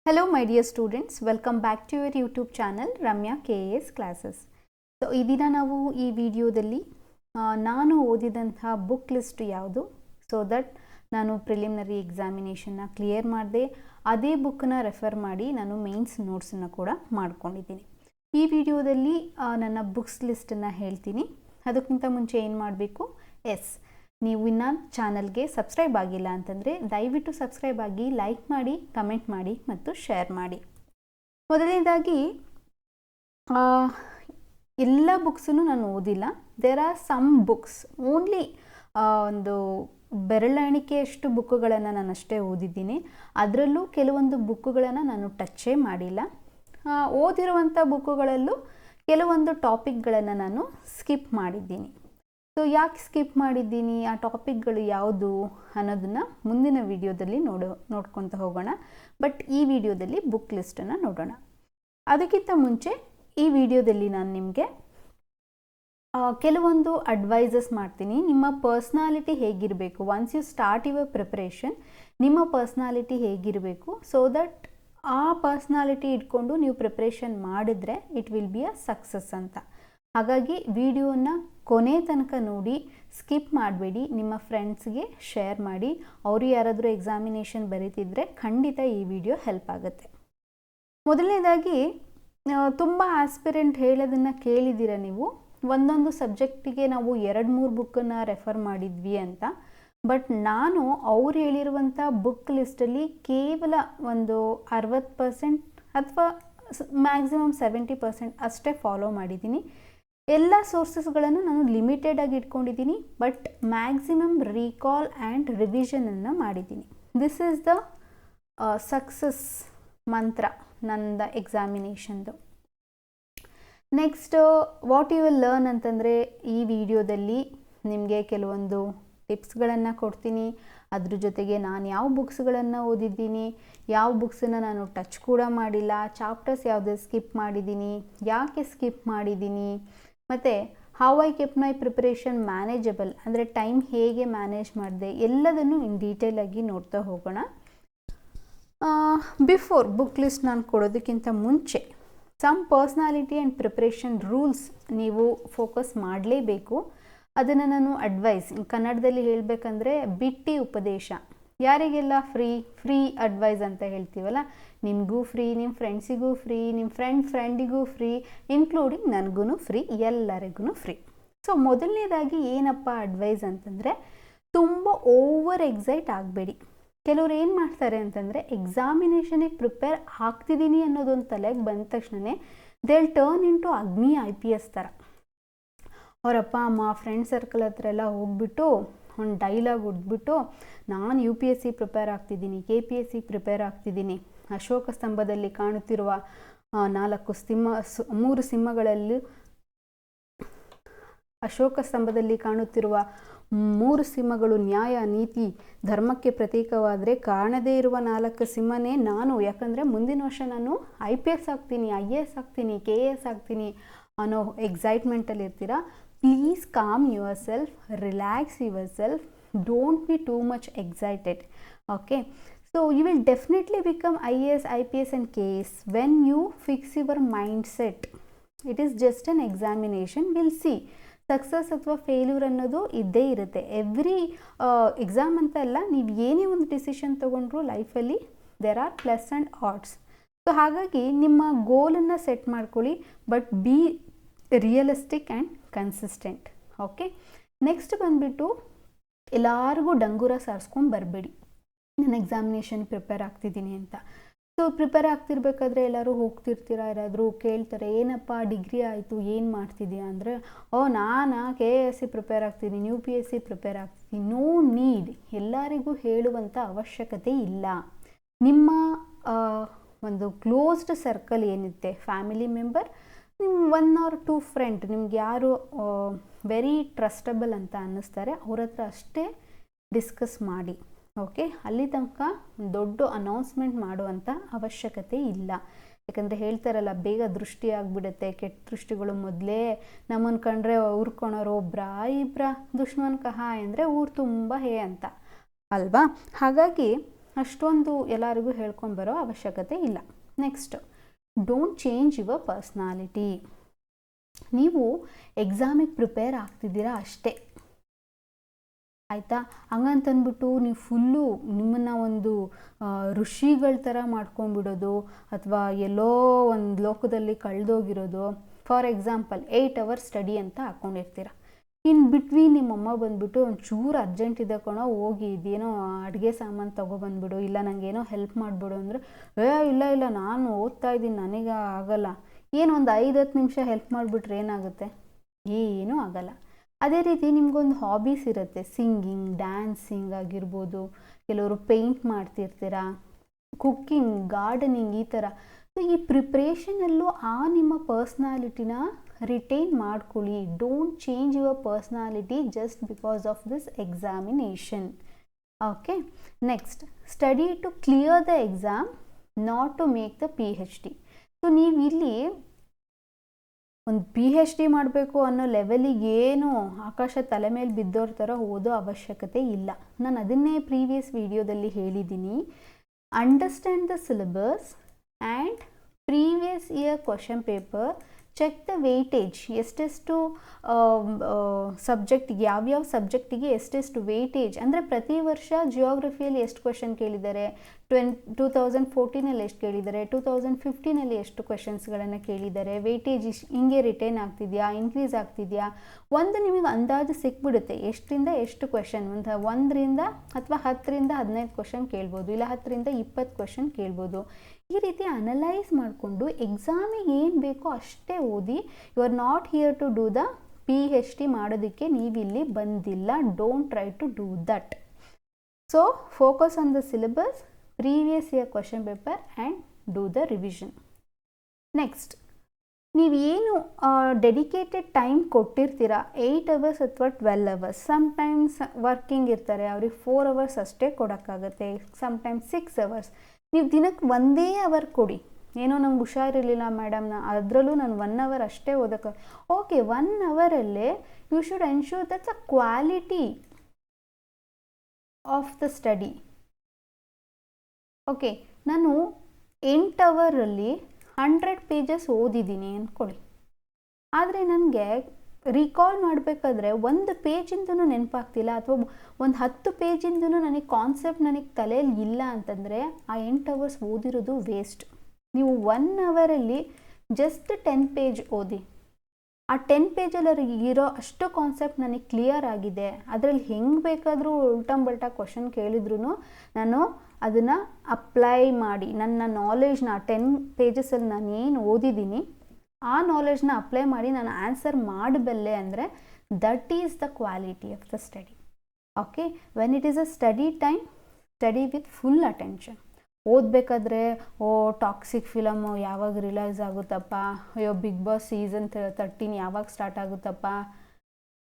Hello my dear students, welcome back to your YouTube channel Ramya KAS Classes. So ಈ ದಿನ ನಾವು ಈ ವಿಡಿಯೋದಲ್ಲಿ ನಾನು ಓದಿದಂತಹ ಬುಕ್ ಲಿಸ್ಟ್ ಯಾವುದು, ಸೊ ದಟ್ ನಾನು ಪ್ರಿಲಿಮಿನರಿ ಎಕ್ಸಾಮಿನೇಷನ್ನ ಕ್ಲಿಯರ್ ಮಾಡಿದೆ. ಅದೇ ಬುಕ್ಕನ್ನ ರೆಫರ್ ಮಾಡಿ ನಾನು ಮೇನ್ಸ್ ನೋಟ್ಸನ್ನು ಕೂಡ ಮಾಡ್ಕೊಂಡಿದ್ದೀನಿ. ಈ ವಿಡಿಯೋದಲ್ಲಿ ನನ್ನ ಬುಕ್ಸ್ ಲಿಸ್ಟನ್ನು ಹೇಳ್ತೀನಿ. ಅದಕ್ಕಿಂತ ಮುಂಚೆ ಏನು ಮಾಡಬೇಕು, ನೀವು ಇನ್ನು ಚಾನಲ್ಗೆ ಸಬ್ಸ್ಕ್ರೈಬ್ ಆಗಿಲ್ಲ ಅಂತಂದರೆ ದಯವಿಟ್ಟು ಸಬ್ಸ್ಕ್ರೈಬ್ ಆಗಿ, ಲೈಕ್ ಮಾಡಿ, ಕಮೆಂಟ್ ಮಾಡಿ ಮತ್ತು ಶೇರ್ ಮಾಡಿ. ಮೊದಲನೇದಾಗಿ ಎಲ್ಲ ಬುಕ್ಸನ್ನು ನಾನು ಓದಿಲ್ಲ. There are some books, only ಒಂದು ಬೆರಳೆಣಿಕೆಯಷ್ಟು ಬುಕ್ಕುಗಳನ್ನು ನಾನು ಅಷ್ಟೇ ಓದಿದ್ದೀನಿ. ಅದರಲ್ಲೂ ಕೆಲವೊಂದು ಬುಕ್ಕುಗಳನ್ನು ನಾನು ಟಚ್ಚೇ ಮಾಡಿಲ್ಲ. ಓದಿರುವಂಥ ಬುಕ್ಕುಗಳಲ್ಲೂ ಕೆಲವೊಂದು ಟಾಪಿಕ್ಗಳನ್ನು ನಾನು ಸ್ಕಿಪ್ ಮಾಡಿದ್ದೀನಿ. ಸೊ ಯಾಕೆ ಸ್ಕಿಪ್ ಮಾಡಿದ್ದೀನಿ, ಆ ಟಾಪಿಕ್ಗಳು ಯಾವುದು ಅನ್ನೋದನ್ನು ಮುಂದಿನ ವಿಡಿಯೋದಲ್ಲಿ ನೋಡ್ಕೊತ ಹೋಗೋಣ. ಬಟ್ ಈ ವಿಡಿಯೋದಲ್ಲಿ ಬುಕ್ ಲಿಸ್ಟನ್ನು ನೋಡೋಣ. ಅದಕ್ಕಿಂತ ಮುಂಚೆ ಈ ವಿಡಿಯೋದಲ್ಲಿ ನಾನು ನಿಮಗೆ ಕೆಲವೊಂದು ಅಡ್ವೈಸಸ್ ಮಾಡ್ತೀನಿ. ನಿಮ್ಮ ಪರ್ಸ್ನಾಲಿಟಿ ಹೇಗಿರಬೇಕು, once you start your preparation, ನಿಮ್ಮ ಪರ್ಸ್ನಾಲಿಟಿ ಹೇಗಿರಬೇಕು, ಸೊ ದಟ್ ಆ ಪರ್ಸ್ನಾಲಿಟಿ ಇಟ್ಕೊಂಡು ನೀವು ಪ್ರಿಪ್ರೇಷನ್ ಮಾಡಿದ್ರೆ it will be a success ಅಂತ. ಹಾಗಾಗಿ ವಿಡಿಯೋನ ಕೊನೆ ತನಕ ನೋಡಿ, ಸ್ಕಿಪ್ ಮಾಡಬೇಡಿ. ನಿಮ್ಮ ಫ್ರೆಂಡ್ಸ್ಗೆ ಶೇರ್ ಮಾಡಿ. ಅವರು ಯಾರಾದರೂ ಎಕ್ಸಾಮಿನೇಷನ್ ಬರೀತಿದ್ರೆ ಖಂಡಿತ ಈ ವಿಡಿಯೋ ಹೆಲ್ಪ್ ಆಗುತ್ತೆ. ಮೊದಲನೇದಾಗಿ, ತುಂಬ ಆಸ್ಪಿರೆಂಟ್ ಹೇಳೋದನ್ನು ಕೇಳಿದ್ದೀರ ನೀವು, ಒಂದೊಂದು ಸಬ್ಜೆಕ್ಟಿಗೆ ನಾವು 2-3 ಬುಕ್ಕನ್ನು ರೆಫರ್ ಮಾಡಿದ್ವಿ ಅಂತ. ಬಟ್ ನಾನು ಅವ್ರು ಹೇಳಿರುವಂಥ ಬುಕ್ ಲಿಸ್ಟಲ್ಲಿ ಕೇವಲ ಒಂದು 60% ಅಥವಾ ಮ್ಯಾಕ್ಸಿಮಮ್ 70% ಅಷ್ಟೇ ಫಾಲೋ ಮಾಡಿದ್ದೀನಿ. ಎಲ್ಲ ಸೋರ್ಸಸ್ಗಳನ್ನು ನಾನು ಲಿಮಿಟೆಡ್ ಆಗಿ ಇಟ್ಕೊಂಡಿದ್ದೀನಿ, ಬಟ್ ಮ್ಯಾಕ್ಸಿಮಮ್ ರೀಕಾಲ್ ಆ್ಯಂಡ್ ರಿವಿಷನನ್ನು ಮಾಡಿದ್ದೀನಿ. ದಿಸ್ ಈಸ್ ದ ಸಕ್ಸಸ್ ಮಂತ್ರ ನನ್ನ ಎಕ್ಸಾಮಿನೇಷನ್ದು. Next what you will learn ಅಂತಂದರೆ, ಈ ವಿಡಿಯೋದಲ್ಲಿ ನಿಮಗೆ ಕೆಲವೊಂದು ಟಿಪ್ಸ್ಗಳನ್ನು ಕೊಡ್ತೀನಿ. ಅದ್ರ ಜೊತೆಗೆ ನಾನು ಯಾವ ಬುಕ್ಸ್ಗಳನ್ನು ಓದಿದ್ದೀನಿ, ಯಾವ ಬುಕ್ಸನ್ನು ನಾನು ಟಚ್ ಕೂಡ ಮಾಡಿಲ್ಲ, ಚಾಪ್ಟರ್ಸ್ ಯಾವುದೇ ಸ್ಕಿಪ್ ಮಾಡಿದ್ದೀನಿ, ಯಾಕೆ ಸ್ಕಿಪ್ ಮಾಡಿದ್ದೀನಿ, ಮತ್ತು how I ಕೆಪ್ my preparation manageable, ಅಂದರೆ ಟೈಮ್ ಹೇಗೆ ಮ್ಯಾನೇಜ್ ಮಾಡಿದೆ, ಎಲ್ಲದನ್ನು ಇನ್ ಡೀಟೇಲ್ ಆಗಿ ನೋಡ್ತಾ ಹೋಗೋಣ. ಬಿಫೋರ್ ಬುಕ್ ಲಿಸ್ಟ್ ನಾನು ಕೊಡೋದಕ್ಕಿಂತ ಮುಂಚೆ some personality and preparation rules ನೀವು ಫೋಕಸ್ ಮಾಡಲೇಬೇಕು. ಅದನ್ನು ನಾನು ಅಡ್ವೈಸ್, ಕನ್ನಡದಲ್ಲಿ ಹೇಳಬೇಕಂದ್ರೆ ಬಿಟ್ಟಿ ಉಪದೇಶ. ಯಾರಿಗೆಲ್ಲ ಫ್ರೀ ಅಡ್ವೈಸ್ ಅಂತ ಹೇಳ್ತೀವಲ್ಲ, ನಿಮಗೂ ಫ್ರೀ, ನಿಮ್ಮ ಫ್ರೆಂಡ್ಸಿಗೂ ಫ್ರೀ, ನಿಮ್ಮ ಫ್ರೆಂಡಿಗೂ ಫ್ರೀ, ಇನ್ಕ್ಲೂಡಿಂಗ್ ನನಗೂ ಫ್ರೀ, ಎಲ್ಲರಿಗೂ ಫ್ರೀ. ಸೊ ಮೊದಲನೇದಾಗಿ ಏನಪ್ಪ ಅಡ್ವೈಸ್ ಅಂತಂದರೆ, ತುಂಬ ಓವರ್ ಎಕ್ಸೈಟ್ ಆಗಬೇಡಿ. ಕೆಲವ್ರು ಏನು ಮಾಡ್ತಾರೆ ಅಂತಂದರೆ, ಎಕ್ಸಾಮಿನೇಷನಿಗೆ ಪ್ರಿಪೇರ್ ಆಗ್ತಿದ್ದೀನಿ ಅನ್ನೋದೊಂದು ತಲೆಗೆ ಬಂದ ತಕ್ಷಣ ದೇ ವಿಲ್ ಟರ್ನ್ ಇಂಟು ಅಗ್ನಿ IPS ಥರ. ಅವರಪ್ಪ ಅಮ್ಮ ಫ್ರೆಂಡ್ ಸರ್ಕಲ್ ಹತ್ರ ಎಲ್ಲ ಹೋಗ್ಬಿಟ್ಟು ಒಂದು ಡೈಲಾಗ್ ಹೊಡೆದ್ಬಿಟ್ಟು, ನಾನು UPSC ಪ್ರಿಪೇರ್ ಆಗ್ತಿದ್ದೀನಿ, KPSC ಪ್ರಿಪೇರ್ ಆಗ್ತಿದ್ದೀನಿ, ಅಶೋಕ ಸ್ತಂಭದಲ್ಲಿ ಕಾಣುತ್ತಿರುವ 3 ಸಿಂಹಗಳಲ್ಲಿ ಅಶೋಕ ಸ್ತಂಭದಲ್ಲಿ ಕಾಣುತ್ತಿರುವ 3 ಸಿಂಹಗಳು ನ್ಯಾಯ, ನೀತಿ, ಧರ್ಮಕ್ಕೆ ಪ್ರತೀಕವಾದರೆ ಕಾಣದೇ ಇರುವ 4 ಸಿಂಹನೇ ನಾನು. ಯಾಕಂದರೆ ಮುಂದಿನ ವರ್ಷ ನಾನು IPS ಆಗ್ತೀನಿ, IAS ಆಗ್ತೀನಿ, KAS ಆಗ್ತೀನಿ ಅನ್ನೋ ಎಕ್ಸೈಟ್ಮೆಂಟಲ್ಲಿ ಇರ್ತೀರಾ. Please calm yourself, relax yourself, don't be too much excited. Okay, so you will definitely become IAS, IPS and KAS when you fix your mindset. It is just an examination, we'll see. Success ಅಥವಾ failure ಅನ್ನೋದು ಇದ್ದೇ ಇರುತ್ತೆ. Every exam ಅಂತ ಅಲ್ಲ, ನೀವು ಏನೇ ಒಂದು decision ತೊಗೊಂಡ್ರು ಲೈಫಲ್ಲಿ there are plus and odds. So ಹಾಗಾಗಿ ನಿಮ್ಮ ಗೋಲನ್ನು ಸೆಟ್ ಮಾಡ್ಕೊಳ್ಳಿ, but be realistic and consistent. Okay, next ಬಂದುಬಿಟ್ಟು ಎಲ್ಲರಿಗೂ ಡಂಗೂರ ಸಾರಿಸ್ಕೊಂಡು ಬರಬೇಡಿ, ನಾನು ಎಕ್ಸಾಮಿನೇಷನ್ ಪ್ರಿಪೇರ್ ಆಗ್ತಿದ್ದೀನಿ ಅಂತ. ಸೊ ಪ್ರಿಪೇರ್ ಆಗ್ತಿರ್ಬೇಕಾದ್ರೆ ಎಲ್ಲರೂ ಹೋಗ್ತಿರ್ತೀರ, ಯಾರಾದರೂ ಕೇಳ್ತಾರೆ, ಏನಪ್ಪ ಡಿಗ್ರಿ ಆಯಿತು ಏನು ಮಾಡ್ತಿದ್ದೀಯಾ ಅಂದರೆ, ನಾನು KSC ಪ್ರಿಪೇರ್ ಆಗ್ತಿದ್ದೀನಿ, UPSC ಪ್ರಿಪೇರ್ ಆಗ್ತಿದ್ದೀನಿ. ನೋ ನೀಡ್, ಎಲ್ಲರಿಗೂ ಹೇಳುವಂಥ ಅವಶ್ಯಕತೆ ಇಲ್ಲ. ನಿಮ್ಮ ಒಂದು ಕ್ಲೋಸ್ಡ್ ಸರ್ಕಲ್ ಏನಿರುತ್ತೆ, ಫ್ಯಾಮಿಲಿ ಮೆಂಬರ್, 1 or 2 ಫ್ರೆಂಡ್, ನಿಮ್ಗೆ ಯಾರು ವೆರಿ ಟ್ರಸ್ಟಬಲ್ ಅಂತ ಅನ್ನಿಸ್ತಾರೆ ಅವ್ರ ಹತ್ರ ಅಷ್ಟೇ ಡಿಸ್ಕಸ್ ಮಾಡಿ. ಓಕೆ, ಅಲ್ಲಿ ತನಕ ದೊಡ್ಡ ಅನೌನ್ಸ್ಮೆಂಟ್ ಮಾಡುವಂಥ ಅವಶ್ಯಕತೆ ಇಲ್ಲ. ಯಾಕಂದರೆ ಹೇಳ್ತಾರಲ್ಲ, ಬೇಗ ದೃಷ್ಟಿ ಆಗಿಬಿಡುತ್ತೆ, ಕೆಟ್ಟ ದೃಷ್ಟಿಗಳು ಮೊದಲೇ ನಮ್ಮನ್ನು ಕಂಡ್ರೆ ಊರ್ಕೊಳೋರು ಒಬ್ಬರ ದುಶ್ಮನ್ ಕಹ ಅಂದರೆ ಊರು ತುಂಬ ಹೇ ಅಂತ ಅಲ್ವಾ. ಹಾಗಾಗಿ ಅಷ್ಟೊಂದು ಎಲ್ಲರಿಗೂ ಹೇಳ್ಕೊಂಡು ಬರೋ ಅವಶ್ಯಕತೆ ಇಲ್ಲ. Next, don't change your personality. ನೀವು ಎಕ್ಸಾಮಿಗೆ ಪ್ರಿಪೇರ್ ಆಗ್ತಿದ್ದೀರಾ ಅಷ್ಟೇ, ಆಯಿತಾ? ಹಂಗಂತಂದ್ಬಿಟ್ಟು ನೀವು ಫುಲ್ಲು ನಿಮ್ಮನ್ನು ಒಂದು ಋಷಿಗಳ ಥರ ಮಾಡ್ಕೊಂಡ್ಬಿಡೋದು ಅಥವಾ ಎಲ್ಲೋ ಒಂದು ಲೋಕದಲ್ಲಿ ಕಳೆದೋಗಿರೋದು. ಫಾರ್ ಎಕ್ಸಾಂಪಲ್ 8 hours ಸ್ಟಡಿ ಅಂತ ಹಾಕ್ಕೊಂಡಿರ್ತೀರ. ಇನ್ ಬಿಟ್ವೀನ್ ನಿಮ್ಮಮ್ಮ ಬಂದುಬಿಟ್ಟು ಒಂಚೂರು ಅರ್ಜೆಂಟ್ ಇದೆ ಕಣೋ, ಹೋಗಿ ಇದೇನೋ ಅಡುಗೆ ಸಾಮಾನು ತೊಗೊಬಂದ್ಬಿಡು, ಇಲ್ಲ ನನಗೇನೋ ಹೆಲ್ಪ್ ಮಾಡಿಬಿಡು ಅಂದರೆ, ಇಲ್ಲ ನಾನು ಓದ್ತಾ ಇದ್ದೀನಿ, ನನಗೆ ಆಗಲ್ಲ. ಏನು ಒಂದು 5-10 ನಿಮಿಷ ಹೆಲ್ಪ್ ಮಾಡಿಬಿಟ್ರೆ ಏನಾಗುತ್ತೆ? ಏನೂ ಆಗಲ್ಲ. ಅದೇ ರೀತಿ ನಿಮಗೊಂದು ಹಾಬೀಸ್ ಇರುತ್ತೆ, ಸಿಂಗಿಂಗ್, ಡ್ಯಾನ್ಸಿಂಗ್ ಆಗಿರ್ಬೋದು, ಕೆಲವರು ಪೇಂಟ್ ಮಾಡ್ತಿರ್ತೀರ, ಕುಕ್ಕಿಂಗ್, ಗಾರ್ಡನಿಂಗ್, ಈ ಥರ. ಸೊ ಈ ಪ್ರಿಪ್ರೇಷನಲ್ಲೂ ನಿಮ್ಮ ಪರ್ಸ್ನಾಲಿಟಿನ ರಿಟೈನ್ ಮಾಡ್ಕೊಳ್ಳಿ. Don't change your personality just because of this examination. Okay, next, study to clear the exam, not to make the PhD. ಸೊ ನೀವು ಇಲ್ಲಿ ಒಂದು PhD ಮಾಡಬೇಕು ಅನ್ನೋ ಲೆವೆಲಿಗೆ ಏನು ಆಕಾಶ ತಲೆ ಮೇಲೆ ಬಿದ್ದೋರ ಥರ ಓದೋ ಅವಶ್ಯಕತೆ ಇಲ್ಲ. ನಾನು ಅದನ್ನೇ ಪ್ರೀವಿಯಸ್ ವಿಡಿಯೋದಲ್ಲಿ ಹೇಳಿದ್ದೀನಿ. Understand the syllabus and previous year question paper, check the weightage, ಎಷ್ಟೆಷ್ಟು ಸಬ್ಜೆಕ್ಟಿಗೆ, ಯಾವ್ಯಾವ ಸಬ್ಜೆಕ್ಟಿಗೆ ಎಷ್ಟೆಷ್ಟು ವೇಟೇಜ್. ಅಂದರೆ ಪ್ರತಿ ವರ್ಷ ಜಿಯೋಗ್ರಫಿಯಲ್ಲಿ ಎಷ್ಟು ಕ್ವೆಶನ್ ಕೇಳಿದ್ದಾರೆ, 2014 ಎಷ್ಟು ಕೇಳಿದ್ದಾರೆ, 2015 ಎಷ್ಟು ಕ್ವೆಶನ್ಸ್ಗಳನ್ನು ಕೇಳಿದ್ದಾರೆ, ವೇಟೇಜ್ ಹಿಂಗೆ ರಿಟೈನ್ ಆಗ್ತಿದೆಯಾ, ಇನ್ಕ್ರೀಸ್ ಆಗ್ತಿದೆಯಾ, ಒಂದು ನಿಮಗೆ ಅಂದಾಜು ಸಿಕ್ಬಿಡುತ್ತೆ ಎಷ್ಟರಿಂದ ಎಷ್ಟು ಕ್ವೆಶನ್. ಒಂದು 1ರಿಂದ ಅಥವಾ 10ರಿಂದ 15 ಕ್ವೆಶನ್ ಕೇಳ್ಬೋದು, ಇಲ್ಲ 10ರಿಂದ 20 ಕ್ವೆಶನ್ ಕೇಳ್ಬೋದು. ಈ ರೀತಿ ಅನಲೈಸ್ ಮಾಡಿಕೊಂಡು ಎಕ್ಸಾಮಿಗೆ ಏನು ಬೇಕೋ ಅಷ್ಟೇ ಓದಿ. You are not here to do the PhD ಮಾಡೋದಕ್ಕೆ ನೀವಿಲ್ಲಿ ಬಂದಿಲ್ಲ. Don't try to do that. So focus on the syllabus, previous year question paper and do the revision. Next, ನೀವೇನು ಡೆಡಿಕೇಟೆಡ್ ಟೈಮ್ ಕೊಟ್ಟಿರ್ತೀರ, 8 hours ಅಥವಾ 12 hours. ಸಮ್ಟೈಮ್ಸ್ ವರ್ಕಿಂಗ್ ಇರ್ತಾರೆ, ಅವ್ರಿಗೆ 4 hours ಅಷ್ಟೇ ಕೊಡೋಕ್ಕಾಗತ್ತೆ, sometimes 6 hours. ನೀವು ದಿನಕ್ಕೆ 1 hour ಕೊಡಿ. ಏನೋ ನಂಗೆ ಹುಷಾರಿರಲಿಲ್ಲ ಮೇಡಮ್, ಅದರಲ್ಲೂ ನಾನು 1 hour ಅಷ್ಟೇ ಓದೋಕ್ಕೆ. ಓಕೆ, 1 hourಲ್ಲೇ you should ensure that the quality of the study. Okay, ನಾನು 8 hourರಲ್ಲಿ 100 pages ಓದಿದ್ದೀನಿ ಅಂದ್ಕೊಳ್ಳಿ. ಆದರೆ ನನಗೆ ರಿಕಾಲ್ ಮಾಡಬೇಕಾದ್ರೆ 1 ಪೇಜಿಂದನೂ ನೆನಪಾಗ್ತಿಲ್ಲ, ಅಥವಾ ಒಂದು 10 ಪೇಜಿಂದನೂ ನನಗೆ ಕಾನ್ಸೆಪ್ಟ್ ನನಗೆ ತಲೆಯಲ್ಲಿ ಇಲ್ಲ ಅಂತಂದರೆ ಆ 8 hours ಓದಿರೋದು ವೇಸ್ಟ್. ನೀವು 1 hourಲ್ಲಿ ಜಸ್ಟ್ 10 page ಓದಿ. ಆ 10 pageಲ್ಲಿ ಇರೋ ಅಷ್ಟು ಕಾನ್ಸೆಪ್ಟ್ ನನಗೆ ಕ್ಲಿಯರ್ ಆಗಿದೆ. ಅದರಲ್ಲಿ ಹೆಂಗೆ ಬೇಕಾದರೂ ಉಲ್ಟಂಬಲ್ಟ ಕ್ವಶನ್ ಕೇಳಿದ್ರು ನಾನು ಅದನ್ನು ಅಪ್ಲೈ ಮಾಡಿ ನನ್ನ ನಾಲೆಜ್ನ 10 pagesಲ್ಲಿ ನಾನು ಏನು ಓದಿದ್ದೀನಿ ಆ ನಾಲೆಜ್ನ ಅಪ್ಲೈ ಮಾಡಿ ನಾನು ಆನ್ಸರ್ ಮಾಡಬಲ್ಲೆ ಅಂದರೆ that is the quality of the study. Okay, when it is a study time, study with full attention. ಓದಬೇಕಾದ್ರೆ ಟಾಕ್ಸಿಕ್ ಫಿಲಮು ಯಾವಾಗ ರಿಲೈಸ್ ಆಗುತ್ತಪ್ಪ, ಅಯ್ಯೋ ಬಿಗ್ ಬಾಸ್ ಸೀಸನ್ 13 ಯಾವಾಗ ಸ್ಟಾರ್ಟ್ ಆಗುತ್ತಪ್ಪ,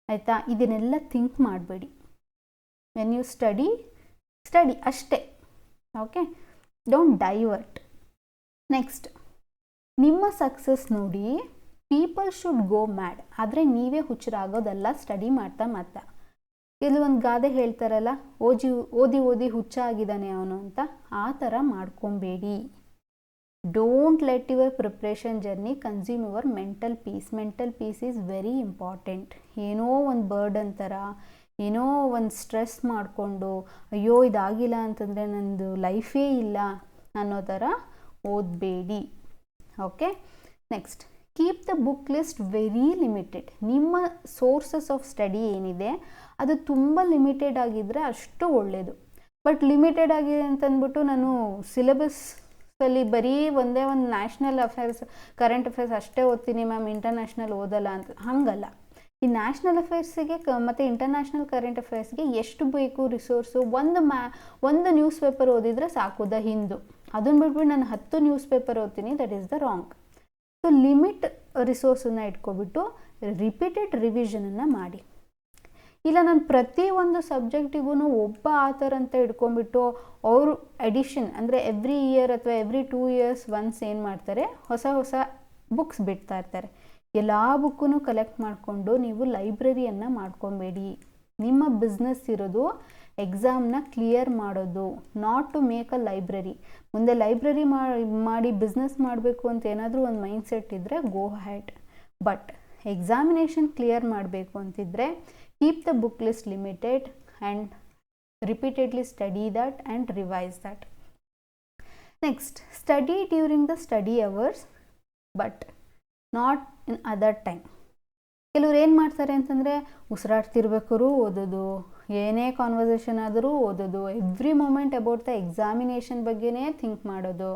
ಆಯಿತಾ? ಇದನ್ನೆಲ್ಲ ಥಿಂಕ್ ಮಾಡಬೇಡಿ. ವೆನ್ ಯು ಸ್ಟಡಿ ಅಷ್ಟೇ. Okay, don't divert. ನೆಕ್ಸ್ಟ್, ನಿಮ್ಮ success ನೋಡಿ ಪೀಪಲ್ ಶುಡ್ ಗೋ ಮ್ಯಾಡ್, ಆದರೆ ನೀವೇ ಹುಚ್ಚರಾಗೋದಲ್ಲ ಸ್ಟಡಿ ಮಾಡ್ತಾ. ಕೆಲವೊಂದು ಗಾದೆ ಹೇಳ್ತಾರಲ್ಲ, ಓದಿ ಹುಚ್ಚ ಆಗಿದ್ದಾನೆ ಅವನು ಅಂತ, ಆ ಥರ ಮಾಡ್ಕೊಬೇಡಿ. Don't let your preparation journey consume your mental peace. Mental peace is very important. ಏನೋ ಒಂದು ಬರ್ಡನ್ ಥರ, ಏನೋ ಒಂದು ಸ್ಟ್ರೆಸ್ ಮಾಡಿಕೊಂಡು ಅಯ್ಯೋ ಇದಾಗಿಲ್ಲ ಅಂತಂದರೆ ನನ್ನದು ಲೈಫೇ ಇಲ್ಲ ಅನ್ನೋ ಥರ ಓದಬೇಡಿ. Okay, next, keep the book list very limited. ನಿಮ್ಮ ಸೋರ್ಸಸ್ ಆಫ್ ಸ್ಟಡಿ ಏನಿದೆ ಅದು ತುಂಬ ಲಿಮಿಟೆಡ್ ಆಗಿದ್ದರೆ ಅಷ್ಟು ಒಳ್ಳೆಯದು. ಬಟ್ ಲಿಮಿಟೆಡ್ ಆಗಿದೆ ಅಂತಂದ್ಬಿಟ್ಟು ನಾನು ಸಿಲೆಬಸ್ಸಲ್ಲಿ ಬರೀ ಒಂದೇ ಒಂದು ನ್ಯಾಷನಲ್ ಅಫೇರ್ಸ್, ಕರೆಂಟ್ ಅಫೇರ್ಸ್ ಅಷ್ಟೇ ಓದ್ತೀನಿ ಮ್ಯಾಮ್, ಇಂಟರ್ನ್ಯಾಷನಲ್ ಓದಲ್ಲ ಅಂತ, ಹಾಗಲ್ಲ. ಈ ನ್ಯಾಷನಲ್ ಅಫೇರ್ಸಿಗೆ ಮತ್ತು ಇಂಟರ್ನ್ಯಾಷನಲ್ ಕರೆಂಟ್ ಅಫೇರ್ಸ್ಗೆ ಎಷ್ಟು ಬೇಕು ರಿಸೋರ್ಸು? ಒಂದು ನ್ಯೂಸ್ ಪೇಪರ್ ಓದಿದರೆ ಸಾಕು, ದ ಹಿಂದೂ. ಅದನ್ನು ಬಿಟ್ಬಿಟ್ಟು ನಾನು 10 ನ್ಯೂಸ್ ಪೇಪರ್ ಓದ್ತೀನಿ, that is the wrong. So limit ರಿಸೋರ್ಸನ್ನು ಇಟ್ಕೊಬಿಟ್ಟು ರಿಪೀಟೆಡ್ ರಿವಿಷನನ್ನು ಮಾಡಿ. ಇಲ್ಲ ನಾನು ಪ್ರತಿಯೊಂದು ಸಬ್ಜೆಕ್ಟಿಗೂ ಒಬ್ಬ ಆಥರ್ ಅಂತ ಇಟ್ಕೊಂಡ್ಬಿಟ್ಟು ಅವರು ಎಡಿಷನ್ ಅಂದರೆ ಎವ್ರಿ ಇಯರ್ ಅಥವಾ ಎವ್ರಿ 2 years ಒನ್ಸ್ ಏನು ಮಾಡ್ತಾರೆ, ಹೊಸ ಬುಕ್ಸ್ ಬಿಡ್ತಾ ಇರ್ತಾರೆ. ಎಲ್ಲ ಬುಕ್ಕೂ ಕಲೆಕ್ಟ್ ಮಾಡಿಕೊಂಡು ನೀವು ಲೈಬ್ರರಿಯನ್ನು ಮಾಡ್ಕೊಬೇಡಿ. ನಿಮ್ಮ ಬಿಸ್ನೆಸ್ ಇರೋದು ಎಕ್ಸಾಮ್ನ ಕ್ಲಿಯರ್ ಮಾಡೋದು, not to make a library. ಮುಂದೆ ಲೈಬ್ರರಿ ಮಾಡಿ ಬಿಸ್ನೆಸ್ ಮಾಡಬೇಕು ಅಂತ ಏನಾದರೂ ಒಂದು ಮೈಂಡ್ ಸೆಟ್ ಇದ್ದರೆ go ahead. But examination clear ಮಾಡಬೇಕು ಅಂತಿದ್ರೆ keep the book list limited and repeatedly study that and revise that. Next, study during the study hours but not in other time. ಕೆಲವ್ರು ಏನು ಮಾಡ್ತಾರೆ ಅಂತಂದರೆ ಉಸಿರಾಡ್ತಿರ್ಬೇಕಾದ್ರೂ ಓದೋದು, ಏನೇ ಕಾನ್ವರ್ಸೇಷನ್ ಆದರೂ ಓದೋದು, every moment about the examination ಬಗ್ಗೆನೇ ಥಿಂಕ್ ಮಾಡೋದು.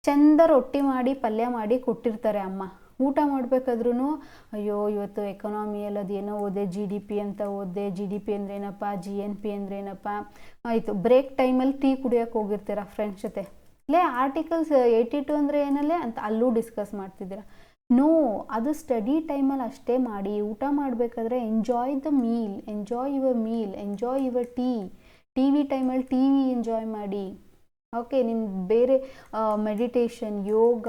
ಚಂದ ರೊಟ್ಟಿ ಮಾಡಿ ಪಲ್ಯ ಮಾಡಿ ಕೊಟ್ಟಿರ್ತಾರೆ ಅಮ್ಮ, ಊಟ ಮಾಡಬೇಕಾದ್ರೂ ಅಯ್ಯೋ ಇವತ್ತು ಎಕನಾಮಿಯಲ್ಲಿ ಅದೇನೋ ಓದೆ, GDP ಅಂತ ಓದೆ, GDP ಅಂದ್ರೇನಪ್ಪ, GNP ಅಂದ್ರೇನಪ್ಪ, ಆಯಿತು ಬ್ರೇಕ್ ಟೈಮಲ್ಲಿ ಟೀ ಕುಡಿಯೋಕ್ಕೆ ಹೋಗಿರ್ತೀರ ಫ್ರೆಂಡ್ಸ್ ಜೊತೆ, ಆರ್ಟಿಕಲ್ಸ್ 82 ಅಂದರೆ ಏನಲ್ಲೇ ಅಂತ ಅಲ್ಲೂ ಡಿಸ್ಕಸ್ ಮಾಡ್ತಿದ್ದೀರ. ನೋ, ಅದು ಸ್ಟಡಿ ಟೈಮಲ್ಲಿ ಅಷ್ಟೇ ಮಾಡಿ. ಊಟ ಮಾಡಬೇಕಾದ್ರೆ enjoy the meal, enjoy your meal, enjoy your T V ಟೈಮಲ್ಲಿ TV ಎಂಜಾಯ್ ಮಾಡಿ. ಓಕೆ, ನಿಮ್ಮ ಬೇರೆ ಮೆಡಿಟೇಷನ್, ಯೋಗ,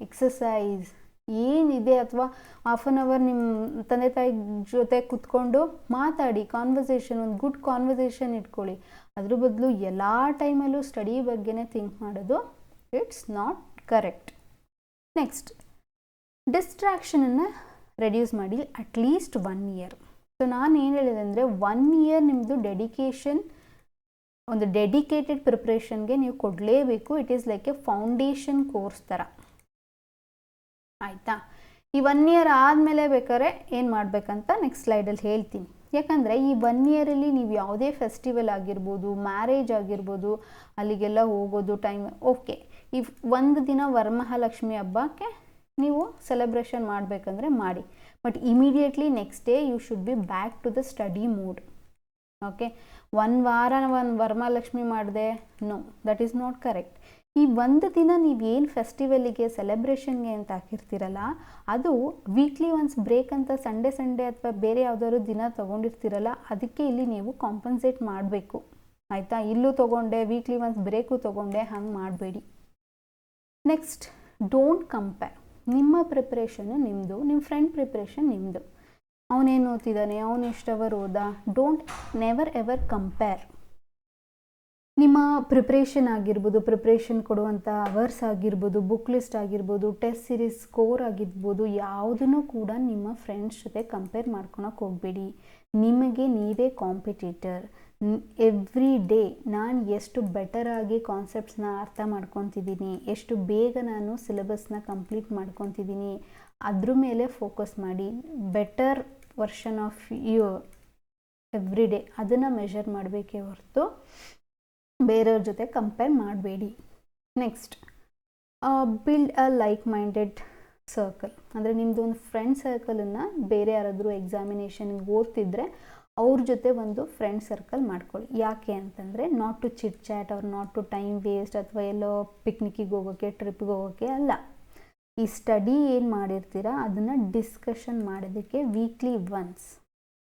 ಎಕ್ಸಸೈಸ್ ಏನಿದೆ, ಅಥವಾ ಹಾಫ್ ಆನ್ ಅವರ್ ನಿಮ್ಮ ತಂದೆ ತಾಯಿ ಜೊತೆ ಕೂತ್ಕೊಂಡು ಮಾತಾಡಿ, ಕಾನ್ವರ್ಸೇಷನ್, ಒಂದು ಗುಡ್ ಕಾನ್ವರ್ಸೇಷನ್ ಇಟ್ಕೊಳ್ಳಿ. ಅದ್ರ ಬದಲು ಎಲ್ಲ ಟೈಮಲ್ಲೂ ಸ್ಟಡಿ ಬಗ್ಗೆನೇ ಥಿಂಕ್ ಮಾಡೋದು ಇಟ್ಸ್ ನಾಟ್ ಕರೆಕ್ಟ್. ನೆಕ್ಸ್ಟ್, ಡಿಸ್ಟ್ರಾಕ್ಷನನ್ನು ರೆಡ್ಯೂಸ್ ಮಾಡಿ ಅಟ್ಲೀಸ್ಟ್ 1 ಇಯರ್. ಸೊ ನಾನು ಏನು ಹೇಳಿದೆ ಅಂದರೆ 1 ಇಯರ್ ನಿಮ್ಮದು ಡೆಡಿಕೇಶನ್, ಒಂದು ಡೆಡಿಕೇಟೆಡ್ ಪ್ರಿಪ್ರೇಷನ್ಗೆ ನೀವು ಕೊಡಲೇಬೇಕು. It is like A foundation course ಥರ, ಆಯಿತಾ? ಈ 1 ಇಯರ್ ಆದಮೇಲೆ ಬೇಕಾದ್ರೆ ಏನು ಮಾಡಬೇಕಂತ ನೆಕ್ಸ್ಟ್ ಸ್ಲೈಡಲ್ಲಿ ಹೇಳ್ತೀನಿ. ಯಾಕಂದರೆ ಈ 1 ಇಯರಲ್ಲಿ ನೀವು ಯಾವುದೇ ಫೆಸ್ಟಿವಲ್ ಆಗಿರ್ಬೋದು, ಮ್ಯಾರೇಜ್ ಆಗಿರ್ಬೋದು, ಅಲ್ಲಿಗೆಲ್ಲ ಹೋಗೋದು ಟೈಮ್ ಓಕೆ. ಈ 1 ದಿನ ವರಮಹಾಲಕ್ಷ್ಮಿ ಹಬ್ಬಕ್ಕೆ ನೀವು ಸೆಲೆಬ್ರೇಷನ್ ಮಾಡಬೇಕಂದ್ರೆ ಮಾಡಿ, but immediately next day you should be back to the study mood. Okay, 1 ವಾರ ವರಮಹಾಲಕ್ಷ್ಮಿ ಮಾಡಿದೆ, no, that is not correct. ಈ 1 ದಿನ ನೀವೇನು ಫೆಸ್ಟಿವಲಿಗೆ, ಸೆಲೆಬ್ರೇಷನ್ಗೆ ಅಂತ ಹಾಕಿರ್ತೀರಲ್ಲ, ಅದು ವೀಕ್ಲಿ ಒನ್ಸ್ ಬ್ರೇಕ್ ಅಂತ ಸಂಡೇ ಅಥವಾ ಬೇರೆ ಯಾವುದಾದ್ರು ದಿನ ತೊಗೊಂಡಿರ್ತೀರಲ್ಲ, ಅದಕ್ಕೆ ಇಲ್ಲಿ ನೀವು ಕಾಂಪನ್ಸೇಟ್ ಮಾಡಬೇಕು, ಆಯಿತಾ? ಇಲ್ಲೂ ತೊಗೊಂಡೆ, ವೀಕ್ಲಿ ಒನ್ಸ್ ಬ್ರೇಕು ತೊಗೊಂಡೆ, ಹಂಗೆ ಮಾಡಬೇಡಿ. Next, don't compare. ನಿಮ್ಮ ಪ್ರಿಪ್ರೇಷನ್ನು ನಿಮ್ಮದು, ನಿಮ್ಮ ಫ್ರೆಂಡ್ ಪ್ರಿಪ್ರೇಷನ್ ನಿಮ್ಮದು. ಅವನೇನು ಓದ್ತಿದ್ದಾನೆ, ಅವನು ಎಷ್ಟು ಅವರ್ ಓದ, ಡೋಂಟ್ ನೆವರ್ ಎವರ್ ಕಂಪೇರ್. ನಿಮ್ಮ ಪ್ರಿಪ್ರೇಷನ್ ಆಗಿರ್ಬೋದು, ಪ್ರಿಪ್ರೇಷನ್ ಕೊಡುವಂಥ ಅವರ್ಸ್ ಆಗಿರ್ಬೋದು, ಬುಕ್ ಲಿಸ್ಟ್ ಆಗಿರ್ಬೋದು, ಟೆಸ್ಟ್ ಸೀರೀಸ್ ಸ್ಕೋರ್ ಆಗಿರ್ಬೋದು, ಯಾವುದನ್ನು ಕೂಡ ನಿಮ್ಮ ಫ್ರೆಂಡ್ಸ್ ಜೊತೆ ಕಂಪೇರ್ ಮಾಡ್ಕೊಳಕ್ಕೆ ಹೋಗಬೇಡಿ. ನಿಮಗೆ ನೀವೇ ಕಾಂಪಿಟೇಟರ್. ಎವ್ರಿ ಡೇ ನಾನು ಎಷ್ಟು ಬೆಟರಾಗಿ ಕಾನ್ಸೆಪ್ಟ್ಸ್ನ ಅರ್ಥ ಮಾಡ್ಕೊತಿದ್ದೀನಿ, ಎಷ್ಟು ಬೇಗ ನಾನು ಸಿಲೆಬಸ್ನ ಕಂಪ್ಲೀಟ್ ಮಾಡ್ಕೊತಿದ್ದೀನಿ, ಅದ್ರ ಮೇಲೆ ಫೋಕಸ್ ಮಾಡಿ. Better version of you every day, ಅದನ್ನು ಮೆಷರ್ ಮಾಡಬೇಕೇ ಹೊರತು ಬೇರೆಯವ್ರ ಜೊತೆ ಕಂಪೇರ್ ಮಾಡಬೇಡಿ. Next, build a like minded circle. ಅಂದರೆ ನಿಮ್ಮದು ಒಂದು ಫ್ರೆಂಡ್ ಸರ್ಕಲನ್ನು ಬೇರೆ ಯಾರಾದರೂ ಎಕ್ಸಾಮಿನೇಷನ್ಗೆ ಓದ್ತಿದ್ರೆ ಅವ್ರ ಜೊತೆ ಒಂದು ಫ್ರೆಂಡ್ ಸರ್ಕಲ್ ಮಾಡ್ಕೊಳ್ಳಿ. ಯಾಕೆ ಅಂತಂದರೆ ನಾಟ್ ಟು ಚಿಟ್ ಚಾಟ್ ಅವ್ರ ನಾಟ್ ಟು ಟೈಮ್ ವೇಸ್ಟ್, ಅಥವಾ ಎಲ್ಲೋ ಪಿಕ್ನಿಕ್ಕಿಗೆ ಹೋಗೋಕ್ಕೆ, ಟ್ರಿಪ್ಗೆ ಹೋಗೋಕ್ಕೆ ಅಲ್ಲ. ಈ ಸ್ಟಡಿ ಏನು ಮಾಡಿರ್ತೀರ ಅದನ್ನು ಡಿಸ್ಕಷನ್ ಮಾಡೋದಕ್ಕೆ ವೀಕ್ಲಿ ಒನ್ಸ್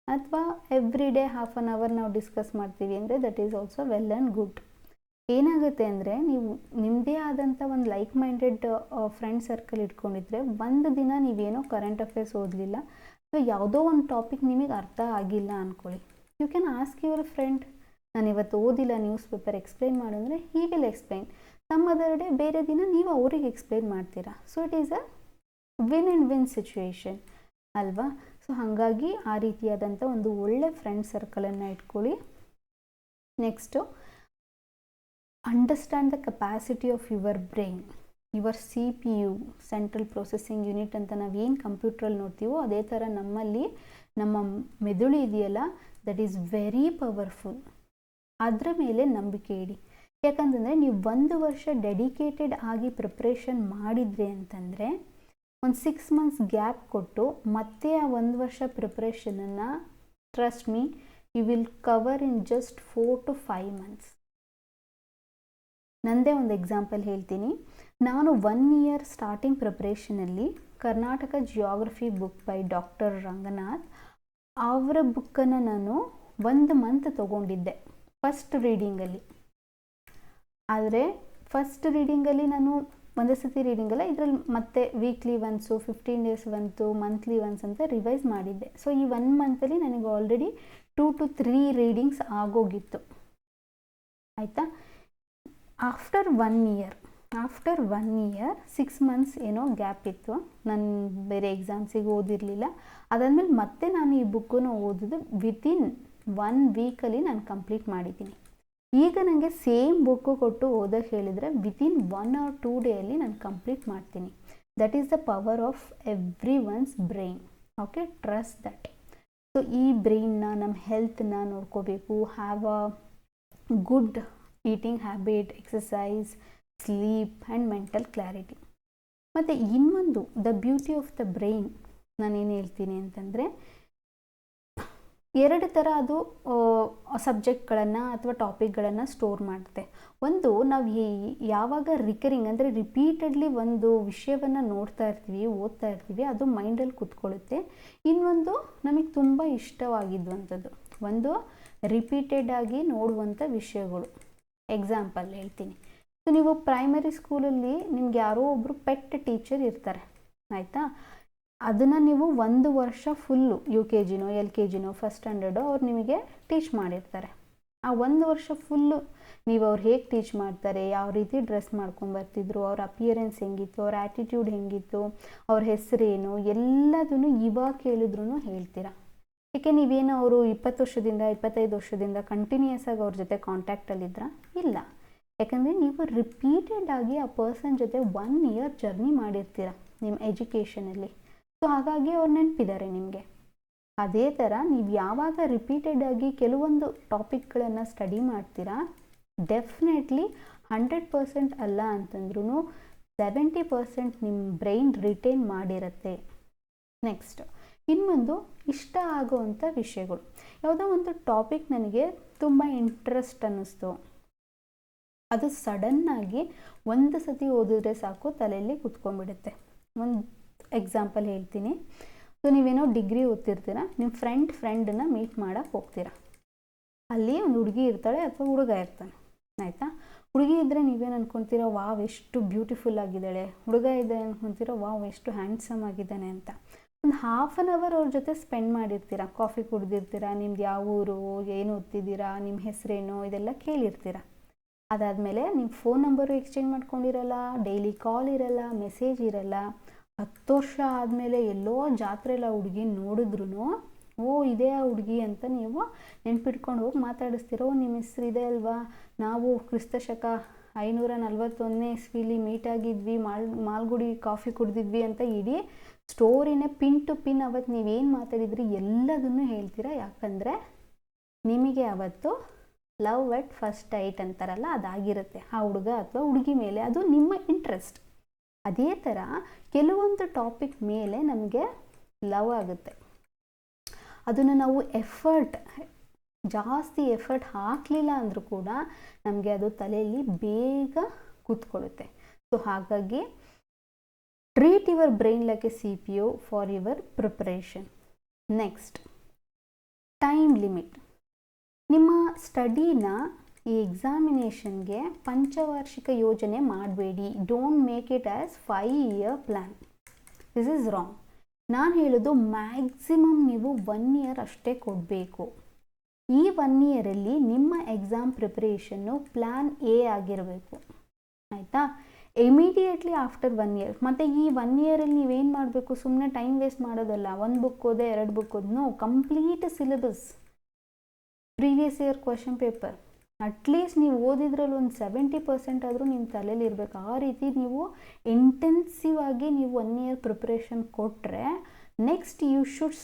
ಅಥವಾ every day half an hour ನಾವು ಡಿಸ್ಕಸ್ ಮಾಡ್ತೀವಿ ಅಂದರೆ that is also well and good. ಏನಾಗುತ್ತೆ ಅಂದರೆ ನೀವು ನಿಮ್ಮದೇ ಆದಂಥ ಒಂದು ಲೈಕ್ ಮೈಂಡೆಡ್ ಫ್ರೆಂಡ್ ಸರ್ಕಲ್ ಇಟ್ಕೊಂಡಿದ್ರೆ, 1 ದಿನ ನೀವೇನೋ ಕರೆಂಟ್ ಅಫೇರ್ಸ್ ಓದಲಿಲ್ಲ, ಸೊ ಯಾವುದೋ ಒಂದು ಟಾಪಿಕ್ ನಿಮಗೆ ಅರ್ಥ ಆಗಿಲ್ಲ ಅಂದ್ಕೊಳ್ಳಿ, you can ask your friend, ನಾನು ಇವತ್ತು ಓದಿಲ್ಲ, ನ್ಯೂಸ್ ಪೇಪರ್ ಎಕ್ಸ್ಪ್ಲೈನ್ ಮಾಡಿದ್ರೆ he will explain. Some other day ಬೇರೆ ದಿನ ನೀವು ಅವ್ರಿಗೆ ಎಕ್ಸ್ಪ್ಲೈನ್ ಮಾಡ್ತೀರಾ. So it is a win and win situation ಅಲ್ವಾ? ಸೊ ಹಾಗಾಗಿ ಆ ರೀತಿಯಾದಂಥ ಒಂದು ಒಳ್ಳೆ ಫ್ರೆಂಡ್ ಸರ್ಕಲನ್ನು ಇಟ್ಕೊಳ್ಳಿ. Next, understand the capacity of your brain. Your CPU, central processing unit ಅಂತ ನಾವೇನು ಕಂಪ್ಯೂಟ್ರಲ್ಲಿ ನೋಡ್ತೀವೋ ಅದೇ ಥರ ನಮ್ಮಲ್ಲಿ ನಮ್ಮ ಮೆದುಳು ಇದೆಯಲ್ಲ, ದಟ್ ಈಸ್ ವೆರಿ ಪವರ್ಫುಲ್. ಅದರ ಮೇಲೆ ನಂಬಿಕೆ ಇಡಿ. ಯಾಕಂತಂದರೆ ನೀವು 1 ವರ್ಷ ಡೆಡಿಕೇಟೆಡ್ ಆಗಿ ಪ್ರಿಪ್ರೇಷನ್ ಮಾಡಿದ್ರಿ ಅಂತಂದರೆ ಒಂದು 6 ಮಂತ್ಸ್ ಗ್ಯಾಪ್ ಕೊಟ್ಟು ಮತ್ತೆ ಆ 1 ವರ್ಷ ಪ್ರಿಪ್ರೇಷನನ್ನು trust me you will cover in just 4 to 5 months. ನಂದೇ ಒಂದು ಎಕ್ಸಾಂಪಲ್ ಹೇಳ್ತೀನಿ. ನಾನು 1 ಇಯರ್ ಸ್ಟಾರ್ಟಿಂಗ್ ಪ್ರಿಪ್ರೇಷನಲ್ಲಿ Karnataka geography book by doctor Ranganath ಅವರ ಬುಕ್ಕನ್ನು ನಾನು 1 ಮಂತ್ ತೊಗೊಂಡಿದ್ದೆ ಫಸ್ಟ್ ರೀಡಿಂಗಲ್ಲಿ. ಆದರೆ ಫಸ್ಟ್ ರೀಡಿಂಗಲ್ಲಿ ನಾನು ಒಂದೇ ಸತಿ ರೀಡಿಂಗ್ ಅಲ್ಲ, ಇದರಲ್ಲಿ ಮತ್ತೆ ವೀಕ್ಲಿ ಒನ್ಸು, 15 ಡೇಸ್ ಬಂತು, ಮಂತ್ಲಿ ಒನ್ಸ್ ಅಂತ ರಿವೈಸ್ ಮಾಡಿದ್ದೆ. ಸೊ ಈ 1 ಮಂತಲ್ಲಿ ನನಗೆ ಆಲ್ರೆಡಿ 2 to 3 ರೀಡಿಂಗ್ಸ್ ಆಗೋಗಿತ್ತು. ಆಯಿತಾ. ಆಫ್ಟರ್ 1 ಇಯರ್ 6 ಮಂತ್ಸ್ ಏನೋ ಗ್ಯಾಪ್ ಇತ್ತು, ನಾನು ಬೇರೆ ಎಕ್ಸಾಮ್ಸಿಗೆ ಓದಿರಲಿಲ್ಲ. ಅದಾದಮೇಲೆ ಮತ್ತೆ ನಾನು ಈ ಬುಕ್ಕನ್ನು ಓದಿದ್ದು ವಿತಿನ್ 1 ವೀಕಲ್ಲಿ ನಾನು ಕಂಪ್ಲೀಟ್ ಮಾಡಿದ್ದೀನಿ. ಈಗ ನನಗೆ ಸೇಮ್ ಬುಕ್ಕು ಕೊಟ್ಟು ಓದೋಕ್ಕೆ ಹೇಳಿದರೆ ವಿತಿನ್ 1 or 2 ಡೇಯಲ್ಲಿ ನಾನು ಕಂಪ್ಲೀಟ್ ಮಾಡ್ತೀನಿ. That is the power of every once brain. Okay, trust that. So ಈ ಬ್ರೈನ್ನ, ನಮ್ಮ ಹೆಲ್ತನ್ನ ನೋಡ್ಕೋಬೇಕು. Have a good eating habit, exercise, sleep and mental clarity. ಮತ್ತು ಇನ್ನೊಂದು the beauty of the brain ನಾನೇನು ಹೇಳ್ತೀನಿ ಅಂತಂದರೆ, 2 ಥರ ಅದು ಸಬ್ಜೆಕ್ಟ್ಗಳನ್ನು ಅಥವಾ ಟಾಪಿಕ್ಗಳನ್ನು ಸ್ಟೋರ್ ಮಾಡುತ್ತೆ. ಒಂದು, ನಾವು ಯಾವಾಗ ರಿಕರಿಂಗ್ ಅಂದರೆ ರಿಪೀಟೆಡ್ಲಿ ಒಂದು ವಿಷಯವನ್ನು ನೋಡ್ತಾ ಇರ್ತೀವಿ, ಓದ್ತಾ ಇರ್ತೀವಿ, ಅದು ಮೈಂಡಲ್ಲಿ ಕೂತ್ಕೊಳ್ಳುತ್ತೆ. ಇನ್ನೊಂದು ನಮಗೆ ತುಂಬ ಇಷ್ಟವಾಗಿದ್ದಂಥದ್ದು, ಒಂದು ರಿಪೀಟೆಡ್ ಆಗಿ ನೋಡುವಂಥ ವಿಷಯಗಳು. ಎಕ್ಸಾಂಪಲ್ ಹೇಳ್ತೀನಿ. ಸೊ ನೀವು ಪ್ರೈಮರಿ ಸ್ಕೂಲಲ್ಲಿ ನಿಮ್ಗೆ ಯಾರೋ ಒಬ್ಬರು ಪೆಟ್ ಟೀಚರ್ ಇರ್ತಾರೆ, ಆಯಿತಾ. ಅದನ್ನು ನೀವು 1 ವರ್ಷ ಫುಲ್ಲು UKGನೋ LKGನೋ ಫಸ್ಟ್ ಸ್ಟ್ಯಾಂಡರ್ಡೋ ಅವ್ರು ನಿಮಗೆ ಟೀಚ್ ಮಾಡಿರ್ತಾರೆ. ಆ 1 ವರ್ಷ ಫುಲ್ಲು ನೀವು ಅವ್ರು ಹೇಗೆ ಟೀಚ್ ಮಾಡ್ತಾರೆ, ಯಾವ ರೀತಿ ಡ್ರೆಸ್ ಮಾಡ್ಕೊಂಬರ್ತಿದ್ರು, ಅವ್ರ ಅಪಿಯರೆನ್ಸ್ ಹೆಂಗಿತ್ತು, ಅವ್ರ ಆ್ಯಟಿಟ್ಯೂಡ್ ಹೆಂಗಿತ್ತು, ಅವ್ರ ಹೆಸರೇನು, ಎಲ್ಲದನ್ನು ಇವಾಗ ಕೇಳಿದ್ರೂ ಹೇಳ್ತೀರಾ. ಏಕೆ, ನೀವೇನು ಅವರು 20 ವರ್ಷದಿಂದ 25 ವರ್ಷದಿಂದ ಕಂಟಿನ್ಯೂಯಸ್ ಆಗಿ ಅವ್ರ ಜೊತೆ ಕಾಂಟ್ಯಾಕ್ಟಲ್ಲಿದ್ರಾ? ಇಲ್ಲ. ಯಾಕಂದರೆ ನೀವು ರಿಪೀಟೆಡ್ ಆಗಿ ಆ ಪರ್ಸನ್ ಜೊತೆ 1 ಇಯರ್ ಜರ್ನಿ ಮಾಡಿರ್ತೀರ ನಿಮ್ಮ ಎಜುಕೇಷನಲ್ಲಿ. ಸೊ ಹಾಗಾಗಿ ಅವ್ರು ನೆನಪಿದ್ದಾರೆ ನಿಮಗೆ. ಅದೇ ಥರ ನೀವು ಯಾವಾಗ ರಿಪೀಟೆಡ್ ಆಗಿ ಕೆಲವೊಂದು ಟಾಪಿಕ್ಗಳನ್ನು ಸ್ಟಡಿ ಮಾಡ್ತೀರಾ, ಡೆಫಿನೆಟ್ಲಿ 100% ಅಲ್ಲ ಅಂತಂದ್ರೂ 70% ನಿಮ್ಮ ಬ್ರೈನ್ ರಿಟೈನ್ ಮಾಡಿರುತ್ತೆ. ನೆಕ್ಸ್ಟ್, ಇನ್ನೊಂದು ಇಷ್ಟ ಆಗೋವಂಥ ವಿಷಯಗಳು. ಯಾವುದೋ ಒಂದು ಟಾಪಿಕ್ ನನಗೆ ತುಂಬ ಇಂಟ್ರೆಸ್ಟ್ ಅನ್ನಿಸ್ತು, ಅದು ಸಡನ್ನಾಗಿ ಒಂದು ಸತಿ ಓದಿದ್ರೆ ಸಾಕು ತಲೆಯಲ್ಲಿ ಕುತ್ಕೊಂಡ್ಬಿಡುತ್ತೆ. ಒಂದು ಎಕ್ಸಾಂಪಲ್ ಹೇಳ್ತೀನಿ. ಸೊ ನೀವೇನೋ ಡಿಗ್ರಿ ಓದ್ತಿರ್ತೀರ, ನಿಮ್ಮ ಫ್ರೆಂಡನ್ನ ಮೀಟ್ ಮಾಡೋಕ್ಕೆ ಹೋಗ್ತೀರಾ. ಅಲ್ಲಿ ಒಂದು ಹುಡುಗಿ ಇರ್ತಾಳೆ ಅಥವಾ ಹುಡುಗ ಇರ್ತಾನೆ, ಆಯಿತಾ. ಹುಡುಗಿ ಇದ್ದರೆ ನೀವೇನು ಅಂದ್ಕೊತೀರಾ, ವಾವ್ ಎಷ್ಟು ಬ್ಯೂಟಿಫುಲ್ ಆಗಿದ್ದಾಳೆ. ಹುಡುಗ ಇದೆ ಅಂದ್ಕೊತೀರಾ, ವಾವ್ ಎಷ್ಟು ಹ್ಯಾಂಡ್ಸಮ್ ಆಗಿದ್ದಾನೆ ಅಂತ. ಒಂದು 1/2 ಅವರ್ ಅವ್ರ ಜೊತೆ ಸ್ಪೆಂಡ್ ಮಾಡಿರ್ತೀರ, ಕಾಫಿ ಕುಡ್ದಿರ್ತೀರ, ನಿಮ್ದು ಯಾವ ಊರು, ಏನು ಓದ್ತಿದ್ದೀರಾ, ನಿಮ್ಮ ಹೆಸರೇನು, ಇದೆಲ್ಲ ಕೇಳಿರ್ತೀರ. ಅದಾದಮೇಲೆ ನಿಮ್ಮ ಫೋನ್ ನಂಬರು ಎಕ್ಸ್ಚೇಂಜ್ ಮಾಡ್ಕೊಂಡಿರಲ್ಲ, ಡೈಲಿ ಕಾಲ್ ಇರಲ್ಲ, ಮೆಸೇಜ್ ಇರಲ್ಲ. 10 ವರ್ಷ ಆದಮೇಲೆ ಎಲ್ಲೋ ಜಾತ್ರೆಲ್ಲ ಹುಡುಗಿ ನೋಡಿದ್ರೂ, ಓ ಇದೇ ಆ ಹುಡುಗಿ ಅಂತ ನೀವು ನೆನ್ಪಿಟ್ಕೊಂಡು ಹೋಗಿ ಮಾತಾಡಿಸ್ತೀರೋ, ನಿಮ್ಮ ಹೆಸ್ರು ಇದೆ ಅಲ್ವಾ, ನಾವು ಕ್ರಿಸ್ತಶಕ 541ನೇ ಇಸ್ವಿಲಿ ಮೀಟ್ ಆಗಿದ್ವಿ, ಮಾಲ್ಗುಡಿ ಕಾಫಿ ಕುಡ್ದಿದ್ವಿ ಅಂತ ಇಡೀ ಸ್ಟೋರಿನೇ ಪಿನ್ ಟು ಪಿನ್ ಅವತ್ತು ನೀವೇನು ಮಾತಾಡಿದ್ರಿ ಎಲ್ಲದನ್ನು ಹೇಳ್ತೀರಾ. ಯಾಕಂದರೆ ನಿಮಗೆ ಅವತ್ತು ಲವ್ ಎಟ್ ಫಸ್ಟ್ ಸೈಟ್ ಅಂತಾರಲ್ಲ, ಅದಾಗಿರುತ್ತೆ ಆ ಹುಡುಗ ಅಥವಾ ಹುಡುಗಿ ಮೇಲೆ. ಅದು ನಿಮ್ಮ ಇಂಟ್ರೆಸ್ಟ್. ಅದೇ ಥರ ಕೆಲವೊಂದು ಟಾಪಿಕ್ ಮೇಲೆ ನಮಗೆ ಲವ್ ಆಗುತ್ತೆ. ಅದನ್ನು ನಾವು ಜಾಸ್ತಿ ಎಫರ್ಟ್ ಹಾಕಲಿಲ್ಲ ಅಂದರೂ ಕೂಡ ನಮಗೆ ಅದು ತಲೆಯಲ್ಲಿ ಬೇಗ ಕೂತ್ಕೊಳ್ಳುತ್ತೆ. ಸೊ ಹಾಗಾಗಿ treat your brain like A CPU for your preparation. Next, time limit. ನಿಮ್ಮ ಸ್ಟಡಿನ ಈ ಎಕ್ಸಾಮಿನೇಷನ್ಗೆ ಪಂಚವಾರ್ಷಿಕ ಯೋಜನೆ ಮಾಡಬೇಡಿ. Don't make it as 5-year plan. This is wrong. ನಾನು ಹೇಳೋದು ಮ್ಯಾಕ್ಸಿಮಮ್ ನೀವು 1 ಇಯರ್ ಅಷ್ಟೇ ಕೊಡಬೇಕು. ಈ 1 ಇಯರಲ್ಲಿ ನಿಮ್ಮ ಎಕ್ಸಾಮ್ ಪ್ರಿಪ್ರೇಷನ್ನು ಪ್ಲ್ಯಾನ್ A ಆಗಿರಬೇಕು, ಆಯಿತಾ. Immediately after 1 year. ಮತ್ತು ಈ 1 ಇಯರಲ್ಲಿ ನೀವೇನು ಮಾಡಬೇಕು, ಸುಮ್ಮನೆ ಟೈಮ್ ವೇಸ್ಟ್ ಮಾಡೋದಲ್ಲ. 1 ಬುಕ್ ಓದೆ 2 ಬುಕ್ ಓದ್, no, complete syllabus, previous year question paper. At least ನೀವು ಓದಿದ್ರಲ್ಲಿ ಒಂದು 70% ಆದರೂ ನಿಮ್ಮ ತಲೆಯಲ್ಲಿ ಇರಬೇಕು. ಆ ರೀತಿ ನೀವು ಇಂಟೆನ್ಸಿವ್ ಆಗಿ ನೀವು 1 ಇಯರ್ ಪ್ರಿಪ್ರೇಷನ್ ಕೊಟ್ಟರೆ, next you should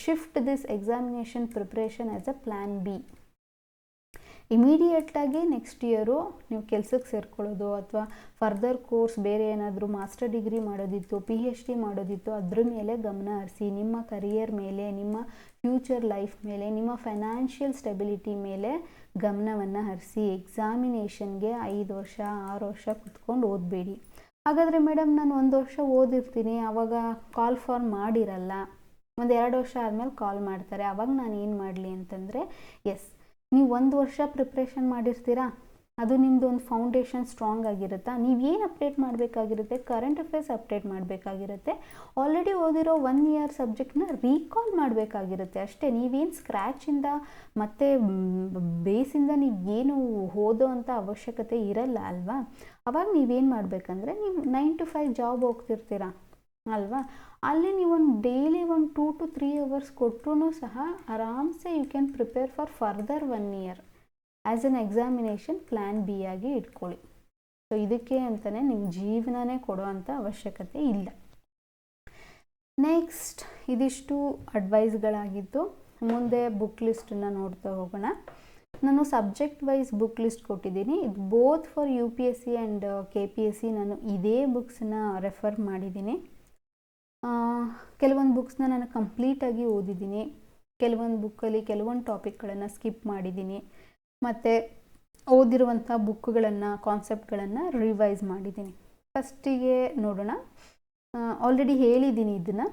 shift this examination preparation as a plan B. ಇಮಿಡಿಯೇಟಾಗಿ ನೆಕ್ಸ್ಟ್ ಇಯರು ನೀವು ಕೆಲಸಕ್ಕೆ ಸೇರ್ಕೊಳ್ಳೋದು ಅಥವಾ ಫರ್ದರ್ ಕೋರ್ಸ್ ಬೇರೆ ಏನಾದರೂ ಮಾಸ್ಟರ್ ಡಿಗ್ರಿ ಮಾಡೋದಿತ್ತು, PhD ಮಾಡೋದಿತ್ತು, ಅದ್ರ ಮೇಲೆ ಗಮನ ಹರಿಸಿ. ನಿಮ್ಮ ಕರಿಯರ್ ಮೇಲೆ, ನಿಮ್ಮ ಫ್ಯೂಚರ್ ಲೈಫ್ ಮೇಲೆ, ನಿಮ್ಮ ಫೈನಾನ್ಷಿಯಲ್ ಸ್ಟೆಬಿಲಿಟಿ ಮೇಲೆ ಗಮನವನ್ನು ಹರಿಸಿ. ಎಕ್ಸಾಮಿನೇಷನ್ಗೆ 5 ವರ್ಷ 6 ವರ್ಷ ಕುತ್ಕೊಂಡು ಓದಬೇಡಿ. ಹಾಗಾದರೆ ಮೇಡಮ್ ನಾನು 1 ವರ್ಷ ಓದಿರ್ತೀನಿ, ಆವಾಗ ಕಾಲ್ ಫಾರ್ ಮಾಡಿರಲ್ಲ, ಒಂದು 2 ವರ್ಷ ಆದಮೇಲೆ ಕಾಲ್ ಮಾಡ್ತಾರೆ, ಆವಾಗ ನಾನು ಏನು ಮಾಡಲಿ ಅಂತಂದರೆ, ಎಸ್, ನೀವು 1 ವರ್ಷ ಪ್ರಿಪ್ರೇಷನ್ ಮಾಡಿರ್ತೀರಾ, ಅದು ನಿಮ್ಮದು ಒಂದು ಫೌಂಡೇಶನ್ ಸ್ಟ್ರಾಂಗ್ ಆಗಿರುತ್ತಾ? ನೀವೇನು ಅಪ್ಡೇಟ್ ಮಾಡಬೇಕಾಗಿರುತ್ತೆ? ಕರೆಂಟ್ ಅಫೇರ್ಸ್ ಅಪ್ಡೇಟ್ ಮಾಡಬೇಕಾಗಿರುತ್ತೆ. ಆಲ್ರೆಡಿ ಓದಿರೋ 1 ಇಯರ್ ಸಬ್ಜೆಕ್ಟ್ನ ರೀಕಾಲ್ ಮಾಡಬೇಕಾಗಿರುತ್ತೆ ಅಷ್ಟೇ. ನೀವೇನು ಸ್ಕ್ರ್ಯಾಚಿಂದ ಮತ್ತು ಬೇಸಿಂದ ನೀವೇನು ಓದೋ ಅಂಥ ಅವಶ್ಯಕತೆ ಇರಲ್ಲ ಅಲ್ವಾ? ಅವಾಗ ನೀವೇನು ಮಾಡಬೇಕಂದ್ರೆ, ನೀವು 9 to 5 ಜಾಬ್ ಹೋಗ್ತಿರ್ತೀರ ಅಲ್ವಾ? ಅಲ್ಲಿ ನೀವೊಂದು ಡೈಲಿ ಒಂದು 2 to 3 hours ಕೊಟ್ಟರೂ ಸಹ ಆರಾಮ್ಸೆ you can prepare for further 1 year as an examination plan B ಆಗಿ ಇಟ್ಕೊಳ್ಳಿ. ಸೊ ಇದಕ್ಕೆ ಅಂತಲೇ ನಿಮ್ಮ ಜೀವನನೇ ಕೊಡೋ ಅಂಥ ಅವಶ್ಯಕತೆ ಇಲ್ಲ. ನೆಕ್ಸ್ಟ್ ಇದಿಷ್ಟು ಅಡ್ವೈಸ್ಗಳಾಗಿತ್ತು. ಮುಂದೆ ಬುಕ್ ಲಿಸ್ಟನ್ನು ನೋಡ್ತಾ ಹೋಗೋಣ. ನಾನು ಸಬ್ಜೆಕ್ಟ್ ವೈಸ್ ಬುಕ್ ಲಿಸ್ಟ್ ಕೊಟ್ಟಿದ್ದೀನಿ. ಇದು both for UPSC and KPSC. ನಾನು ಇದೇ ಬುಕ್ಸನ್ನ ರೆಫರ್ ಮಾಡಿದ್ದೀನಿ. ಕೆಲವೊಂದು ಬುಕ್ಸ್ನ ನಾನು ಕಂಪ್ಲೀಟಾಗಿ ಓದಿದ್ದೀನಿ. ಕೆಲವೊಂದು ಬುಕ್ಕಲ್ಲಿ ಕೆಲವೊಂದು ಟಾಪಿಕ್ಗಳನ್ನು ಸ್ಕಿಪ್ ಮಾಡಿದ್ದೀನಿ. ಮತ್ತು ಓದಿರುವಂಥ ಬುಕ್ಗಳನ್ನು, ಕಾನ್ಸೆಪ್ಟ್ಗಳನ್ನು ರಿವೈಸ್ ಮಾಡಿದ್ದೀನಿ. ಫಸ್ಟಿಗೆ ನೋಡೋಣ. ಆಲ್ರೆಡಿ ಹೇಳಿದ್ದೀನಿ ಇದನ್ನು,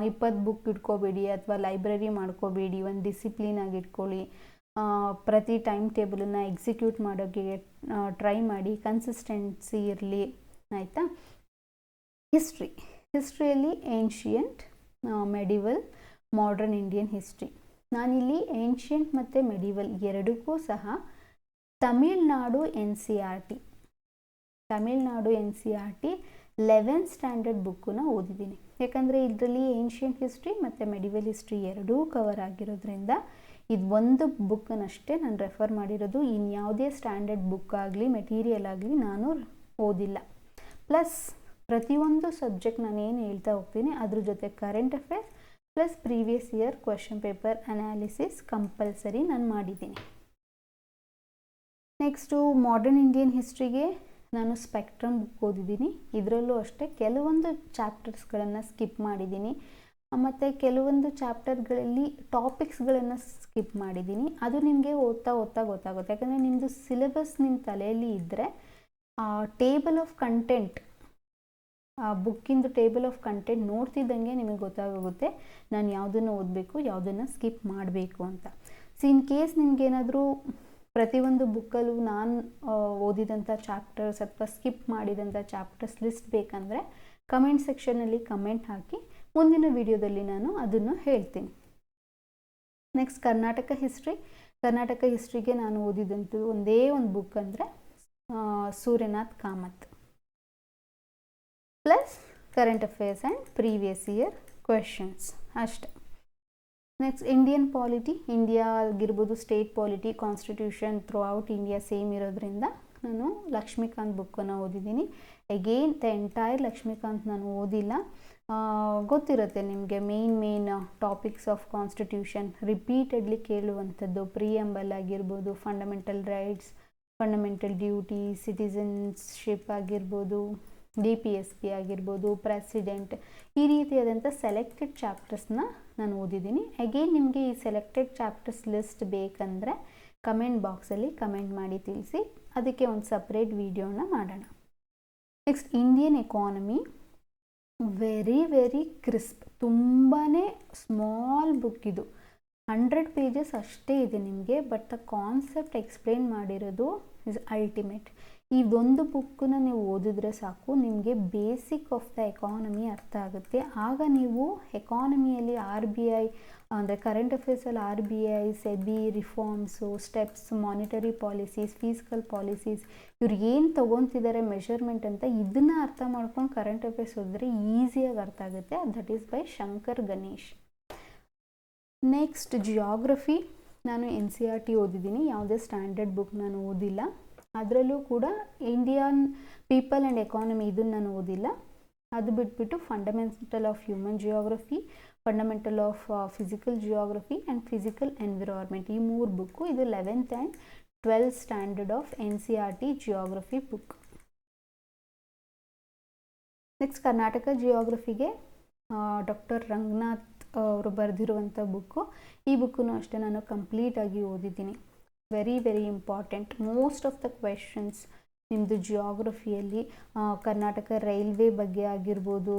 20 ಬುಕ್ ಇಟ್ಕೋಬೇಡಿ ಅಥವಾ ಲೈಬ್ರರಿ ಮಾಡ್ಕೋಬೇಡಿ, ಒಂದು ಡಿಸಿಪ್ಲಿನಾಗಿ ಇಟ್ಕೊಳ್ಳಿ. ಪ್ರತಿ ಟೈಮ್ ಟೇಬಲನ್ನು ಎಕ್ಸಿಕ್ಯೂಟ್ ಮಾಡೋಕ್ಕೆ ಟ್ರೈ ಮಾಡಿ, ಕನ್ಸಿಸ್ಟೆನ್ಸಿ ಇರಲಿ, ಆಯಿತಾ? ಹಿಸ್ಟ್ರಿಯಲ್ಲಿ ancient, medieval, modern Indian history. ನಾನಿಲ್ಲಿ ಏನ್ಷಿಯಂಟ್ ಮತ್ತು ಮೆಡಿವಲ್ ಎರಡಕ್ಕೂ ಸಹ ತಮಿಳ್ನಾಡು NCERT 11th ಸ್ಟ್ಯಾಂಡರ್ಡ್ ಬುಕ್ಕನ್ನು ಓದಿದ್ದೀನಿ. ಯಾಕಂದರೆ ಇದರಲ್ಲಿ ಏನ್ಷಿಯಂಟ್ ಹಿಸ್ಟ್ರಿ ಮತ್ತು ಮೆಡಿವಲ್ ಹಿಸ್ಟ್ರಿ ಎರಡೂ ಕವರ್ ಆಗಿರೋದ್ರಿಂದ ಇದು ಒಂದು ಬುಕ್ಕನ್ನಷ್ಟೇ ನಾನು ರೆಫರ್ ಮಾಡಿರೋದು. ಇನ್ಯಾವುದೇ ಸ್ಟ್ಯಾಂಡರ್ಡ್ ಬುಕ್ ಆಗಲಿ ಮೆಟೀರಿಯಲ್ ಆಗಲಿ ನಾನು ಓದಿಲ್ಲ. ಪ್ಲಸ್ ಪ್ರತಿಯೊಂದು ಸಬ್ಜೆಕ್ಟ್ ನಾನು ಏನು ಹೇಳ್ತಾ ಹೋಗ್ತೀನಿ ಅದ್ರ ಜೊತೆ current affairs plus previous year question paper analysis compulsory ನಾನು ಮಾಡಿದ್ದೀನಿ. ನೆಕ್ಸ್ಟು ಮಾಡರ್ನ್ ಇಂಡಿಯನ್ ಹಿಸ್ಟ್ರಿಗೆ ನಾನು ಸ್ಪೆಕ್ಟ್ರಮ್ ಬುಕ್ ಓದಿದ್ದೀನಿ. ಇದರಲ್ಲೂ ಅಷ್ಟೇ ಕೆಲವೊಂದು ಚಾಪ್ಟರ್ಸ್ಗಳನ್ನು ಸ್ಕಿಪ್ ಮಾಡಿದ್ದೀನಿ ಮತ್ತು ಕೆಲವೊಂದು ಚಾಪ್ಟರ್ಗಳಲ್ಲಿ ಟಾಪಿಕ್ಸ್ಗಳನ್ನು ಸ್ಕಿಪ್ ಮಾಡಿದ್ದೀನಿ. ಅದು ನಿಮಗೆ ಓದ್ತಾ ಗೊತ್ತಾಗುತ್ತೆ. ಯಾಕಂದರೆ ನಿಮ್ಮದು ಸಿಲೆಬಸ್ ನಿಮ್ಮ ತಲೆಯಲ್ಲಿ ಇದ್ದರೆ ಟೇಬಲ್ ಆಫ್ ಕಂಟೆಂಟ್, ಬುಕ್ಕಿಂದು ಟೇಬಲ್ ಆಫ್ ಕಂಟೆಂಟ್ ನೋಡ್ತಿದ್ದಂಗೆ ನಿಮಗೆ ಗೊತ್ತಾಗುತ್ತೆ ನಾನು ಯಾವುದನ್ನು ಓದಬೇಕು, ಯಾವುದನ್ನು ಸ್ಕಿಪ್ ಮಾಡಬೇಕು ಅಂತ. ಸೊ ಇನ್ ಕೇಸ್ ನಿಮಗೇನಾದರೂ ಪ್ರತಿಯೊಂದು ಬುಕ್ಕಲ್ಲೂ ನಾನು ಓದಿದಂಥ ಚಾಪ್ಟರ್ಸ್ ಅಥವಾ ಸ್ಕಿಪ್ ಮಾಡಿದಂಥ ಚಾಪ್ಟರ್ಸ್ ಲಿಸ್ಟ್ ಬೇಕಂದರೆ ಕಮೆಂಟ್ ಸೆಕ್ಷನಲ್ಲಿ ಕಮೆಂಟ್ ಹಾಕಿ, ಮುಂದಿನ ವಿಡಿಯೋದಲ್ಲಿ ನಾನು ಅದನ್ನು ಹೇಳ್ತೀನಿ. ನೆಕ್ಸ್ಟ್ ಕರ್ನಾಟಕ ಹಿಸ್ಟ್ರಿಗೆ ನಾನು ಓದಿದಂಥ ಒಂದೇ ಒಂದು ಬುಕ್ ಅಂದರೆ Suryanath Kamath plus current affairs and previous year questions ಅಷ್ಟೆ. ನೆಕ್ಸ್ಟ್ ಇಂಡಿಯನ್ ಪಾಲಿಟಿ, ಇಂಡಿಯಾ ಆಗಿರ್ಬೋದು, state polity, constitution through out India same ಇರೋದ್ರಿಂದ ನಾನು ಲಕ್ಷ್ಮೀಕಾಂತ್ ಬುಕ್ಕನ್ನು ಓದಿದ್ದೀನಿ. ಅಗೇನ್ ದ ಎಂಟೈರ್ ಲಕ್ಷ್ಮೀಕಾಂತ್ ನಾನು ಓದಿಲ್ಲ. ಗೊತ್ತಿರುತ್ತೆ ನಿಮಗೆ main topics of constitution repeatedly ಕೇಳುವಂಥದ್ದು. ಪ್ರಿಯಂಬಲ್ ಆಗಿರ್ಬೋದು, fundamental rights, fundamental duty, citizenship ಆಗಿರ್ಬೋದು, DPSP ಆಗಿರ್ಬೋದು, ಪ್ರೆಸಿಡೆಂಟ್, ಈ ರೀತಿಯಾದಂಥ ಸೆಲೆಕ್ಟೆಡ್ ಚಾಪ್ಟರ್ಸ್ನ ನಾನು ಓದಿದ್ದೀನಿ. ಅಗೇನ್ ನಿಮಗೆ ಈ ಸೆಲೆಕ್ಟೆಡ್ ಚಾಪ್ಟರ್ಸ್ ಲಿಸ್ಟ್ ಬೇಕಂದರೆ ಕಮೆಂಟ್ ಬಾಕ್ಸಲ್ಲಿ ಕಮೆಂಟ್ ಮಾಡಿ ತಿಳಿಸಿ, ಅದಕ್ಕೆ ಒಂದು ಸಪ್ರೇಟ್ ವಿಡಿಯೋನ ಮಾಡೋಣ. Next Indian economy, very crisp, ತುಂಬಾ ಸ್ಮಾಲ್ ಬುಕ್ ಇದು. 100 pages ಅಷ್ಟೇ ಇದೆ ನಿಮಗೆ, ಬಟ್ ದ ಕಾನ್ಸೆಪ್ಟ್ ಎಕ್ಸ್ಪ್ಲೇನ್ ಮಾಡಿರೋದು ಇಸ್ ಅಲ್ಟಿಮೇಟ್. ಈ ಒಂದು ಬುಕ್ಕನ್ನ ನೀವು ಓದಿದ್ರೆ ಸಾಕು, ನಿಮಗೆ ಬೇಸಿಕ್ ಆಫ್ ದ ಎಕಾನಮಿ ಅರ್ಥ ಆಗುತ್ತೆ. ಆಗ ನೀವು ಎಕಾನಮಿಯಲ್ಲಿ RBI ಅಂದರೆ ಕರೆಂಟ್ ಅಫೇರ್ಸಲ್ಲಿ RBI, SEBI, ರಿಫಾರ್ಮ್ಸು, steps, monetary policies, fiscal policies, ಇವ್ರು ಏನು ತೊಗೊತಿದ್ದಾರೆ ಮೆಷರ್ಮೆಂಟ್ ಅಂತ, ಇದನ್ನು ಅರ್ಥ ಮಾಡ್ಕೊಂಡು ಕರೆಂಟ್ ಅಫೇರ್ಸ್ ಓದಿದ್ರೆ ಈಸಿಯಾಗಿ ಅರ್ಥ ಆಗುತ್ತೆ. That is by Shankar Ganesh. Next geography, ನಾನು NCERT ಓದಿದ್ದೀನಿ, ಯಾವುದೇ ಸ್ಟ್ಯಾಂಡರ್ಡ್ ಬುಕ್ ನಾನು ಓದಿಲ್ಲ. ಅದರಲ್ಲೂ ಕೂಡ ಇಂಡಿಯನ್ ಪೀಪಲ್ ಆ್ಯಂಡ್ ಎಕಾನಮಿ ಇದನ್ನು ನಾನು ಓದಿಲ್ಲ. ಅದು ಬಿಟ್ಬಿಟ್ಟು fundamental of human geography, fundamental of physical geography and physical environment, ಈ 3 ಬುಕ್ಕು. ಇದು 11th and 12th standard of NCERT ಜಿಯೋಗ್ರಫಿ ಬುಕ್. ನೆಕ್ಸ್ಟ್ ಕರ್ನಾಟಕ ಜಿಯೋಗ್ರಫಿಗೆ ಡಾಕ್ಟರ್ ರಂಗನಾಥ್ ಅವರು ಬರೆದಿರುವಂಥ ಬುಕ್ಕು. ಈ ಬುಕ್ಕನ್ನು ಅಷ್ಟೇ ನಾನು ಕಂಪ್ಲೀಟಾಗಿ ಓದಿದ್ದೀನಿ. Very important. Most of the questions ನಿಮ್ಮದು ಜಿಯೋಗ್ರಫಿಯಲ್ಲಿ ಕರ್ನಾಟಕ ರೈಲ್ವೆ ಬಗ್ಗೆ ಆಗಿರ್ಬೋದು,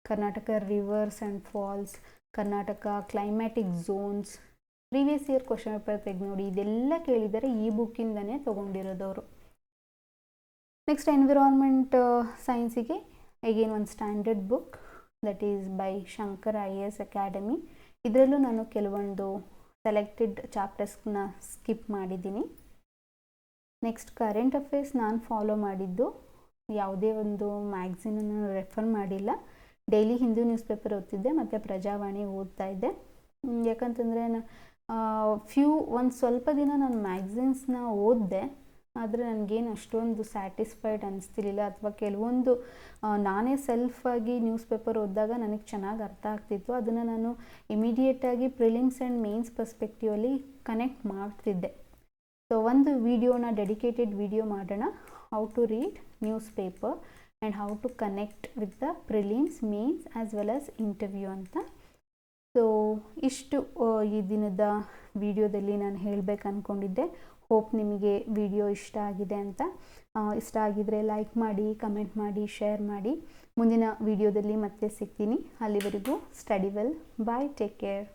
Karnataka rivers and falls, Karnataka climatic zones, previous year question paper ತೆಗೆದು ನೋಡಿ, ಇದೆಲ್ಲ ಕೇಳಿದರೆ ಈ ಬುಕ್ಕಿಂದನೇ ತೊಗೊಂಡಿರೋದವರು. ನೆಕ್ಸ್ಟ್ ಎನ್ವಿರಾನ್ಮೆಂಟ್ ಸೈನ್ಸಿಗೆ ಅಗೇನ್ ಒಂದು standard book, that is by Shankar IAS academy. ಇದರಲ್ಲೂ ನಾನು ಕೆಲವೊಂದು ಸೆಲೆಕ್ಟೆಡ್ ಚಾಪ್ಟರ್ಸ್ನ ಸ್ಕಿಪ್ ಮಾಡಿದ್ದೀನಿ. ನೆಕ್ಸ್ಟ್ ಕರೆಂಟ್ ಅಫೇರ್ಸ್ ನಾನು ಫಾಲೋ ಮಾಡಿದ್ದು ಯಾವುದೇ ಒಂದು ಮ್ಯಾಗ್ಝಿನನ್ನು ರೆಫರ್ ಮಾಡಿಲ್ಲ. ಡೈಲಿ ಹಿಂದೂ ನ್ಯೂಸ್ ಪೇಪರ್ ಓದ್ತಿದ್ದೆ ಮತ್ತು ಪ್ರಜಾವಾಣಿ ಓದ್ತಾ ಇದ್ದೆ. ಯಾಕಂತಂದರೆ ಒಂದು ಸ್ವಲ್ಪ ದಿನ ನಾನು ಮ್ಯಾಗ್ಝಿನ್ಸ್ನ ಓದಿದೆ, ಆದರೆ ನನಗೇನು ಅಷ್ಟೊಂದು ಸ್ಯಾಟಿಸ್ಫೈಡ್ ಅನ್ನಿಸ್ತಿರ್ಲಿಲ್ಲ. ಅಥವಾ ಕೆಲವೊಂದು ನಾನೇ ಸೆಲ್ಫಾಗಿ ನ್ಯೂಸ್ ಪೇಪರ್ ಓದಿದಾಗ ನನಗೆ ಚೆನ್ನಾಗಿ ಅರ್ಥ ಆಗ್ತಿತ್ತು. ಅದನ್ನು ನಾನು ಇಮಿಡಿಯೇಟಾಗಿ ಪ್ರಿಲಿಮ್ಸ್ ಆ್ಯಂಡ್ ಮೇನ್ಸ್ ಪರ್ಸ್ಪೆಕ್ಟಿವಲ್ಲಿ ಕನೆಕ್ಟ್ ಮಾಡ್ತಿದ್ದೆ. ಸೊ ಒಂದು ವಿಡಿಯೋನ ಡೆಡಿಕೇಟೆಡ್ ವಿಡಿಯೋ ಮಾಡೋಣ, how to read newspaper and how to connect with the prelims, mains as well as interview ಅಂತ. ಸೊ ಇಷ್ಟು ಈ ದಿನದ ವಿಡಿಯೋದಲ್ಲಿ ನಾನು ಹೇಳಬೇಕು ಅಂದ್ಕೊಂಡಿದ್ದೆ. ಹೋಪ್ ನಿಮಗೆ ವಿಡಿಯೋ ಇಷ್ಟ ಆಗಿದೆ ಅಂತ. ಇಷ್ಟ ಆಗಿದರೆ ಲೈಕ್ ಮಾಡಿ, ಕಮೆಂಟ್ ಮಾಡಿ, ಶೇರ್ ಮಾಡಿ. ಮುಂದಿನ ವಿಡಿಯೋದಲ್ಲಿ ಮತ್ತೆ ಸಿಗ್ತೀನಿ. ಅಲ್ಲಿವರೆಗೂ ಸ್ಟಡಿ ವೆಲ್, ಬಾಯ್, ಟೇಕ್ ಕೇರ್.